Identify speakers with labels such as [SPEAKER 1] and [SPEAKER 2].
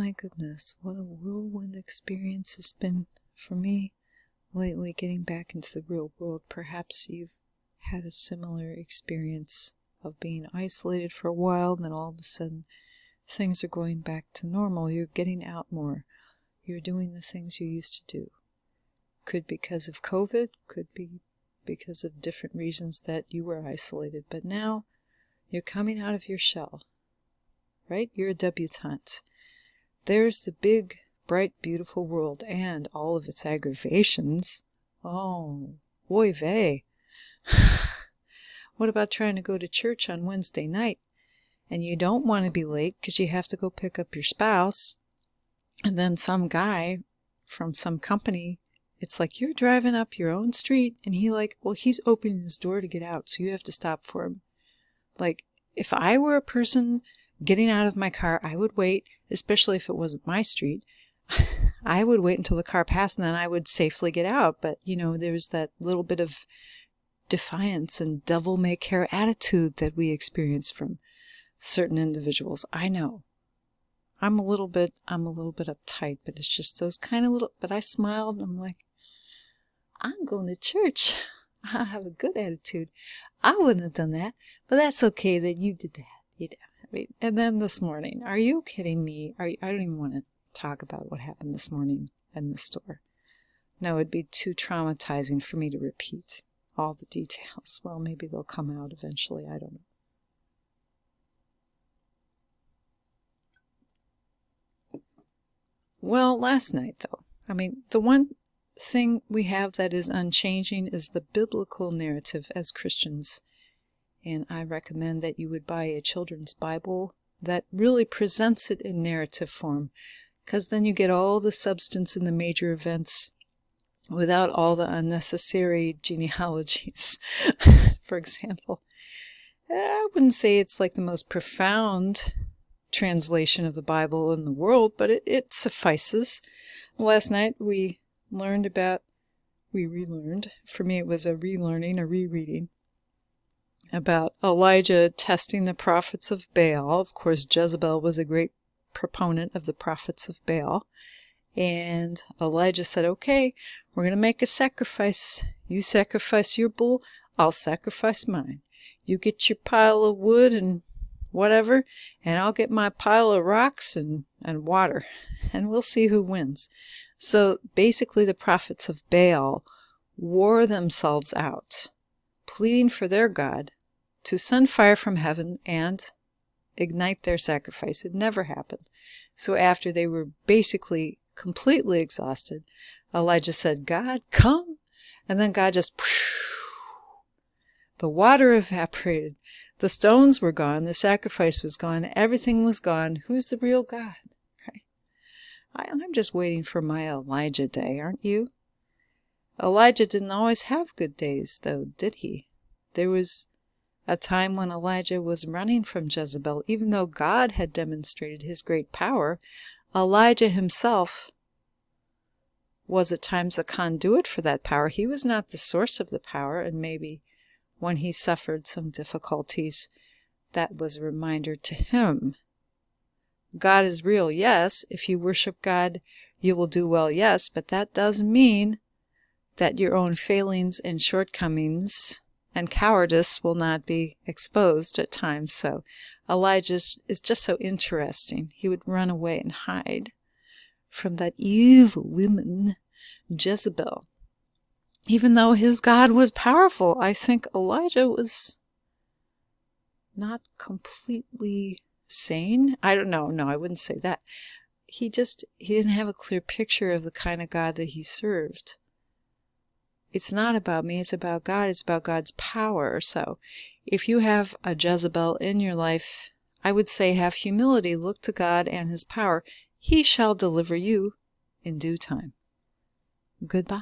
[SPEAKER 1] my goodness, what a whirlwind experience it's been for me lately getting back into the real world. Perhaps you've had a similar experience of being isolated for a while, and then all of a sudden things are going back to normal. You're getting out more. You're doing the things you used to do. Could be because of COVID, could be because of different reasons that you were isolated, but now you're coming out of your shell, right? You're a debutante. There's the big, bright, beautiful world and all of its aggravations. Oh, oy vey. What about trying to go to church on Wednesday night and you don't want to be late because you have to go pick up your spouse, and then some guy from some company, it's like you're driving up your own street and he's opening his door to get out, so you have to stop for him. Like, if I were a person getting out of my car, I would wait, especially if it wasn't my street. I would wait until the car passed and then I would safely get out. But, there's that little bit of defiance and devil-may-care attitude that we experience from certain individuals. I know. I'm a little bit uptight, but it's just those kind of but I smiled and I'm like, I'm going to church. I have a good attitude. I wouldn't have done that, but that's okay that you did that. And then this morning, are you kidding me? I don't even want to talk about what happened this morning in the store. No, it'd be too traumatizing for me to repeat all the details. Well, maybe they'll come out eventually. I don't know. Well, last night, though, the one thing we have that is unchanging is the biblical narrative as Christians. And I recommend that you would buy a children's Bible that really presents it in narrative form, because then you get all the substance in the major events without all the unnecessary genealogies. For example, I wouldn't say it's like the most profound translation of the Bible in the world, but it suffices. Last night we relearned, for me it was a relearning, a rereading, about Elijah testing the prophets of Baal. Of course, Jezebel was a great proponent of the prophets of Baal. And Elijah said, okay, we're going to make a sacrifice. You sacrifice your bull, I'll sacrifice mine. You get your pile of wood and whatever, and I'll get my pile of rocks and water, and we'll see who wins. So basically the prophets of Baal wore themselves out, pleading for their God to send fire from heaven and ignite their sacrifice. It never happened. So after they were basically completely exhausted, Elijah said, God, come. And then God just, the water evaporated. The stones were gone. The sacrifice was gone. Everything was gone. Who's the real God? Right? I'm just waiting for my Elijah day, aren't you? Elijah didn't always have good days, though, did he? There was a time when Elijah was running from Jezebel. Even though God had demonstrated his great power, Elijah himself was at times a conduit for that power. He was not the source of the power, and maybe when he suffered some difficulties, that was a reminder to him. God is real, yes. If you worship God, you will do well, yes, but that doesn't mean that your own failings and shortcomings and cowardice will not be exposed at times. So Elijah is just so interesting. He would run away and hide from that evil woman, Jezebel. Even though his God was powerful, I think Elijah was not completely sane. I don't know. No, I wouldn't say that. He didn't have a clear picture of the kind of God that he served. It's not about me, it's about God, it's about God's power. So if you have a Jezebel in your life, I would say have humility, look to God and his power. He shall deliver you in due time. Goodbye.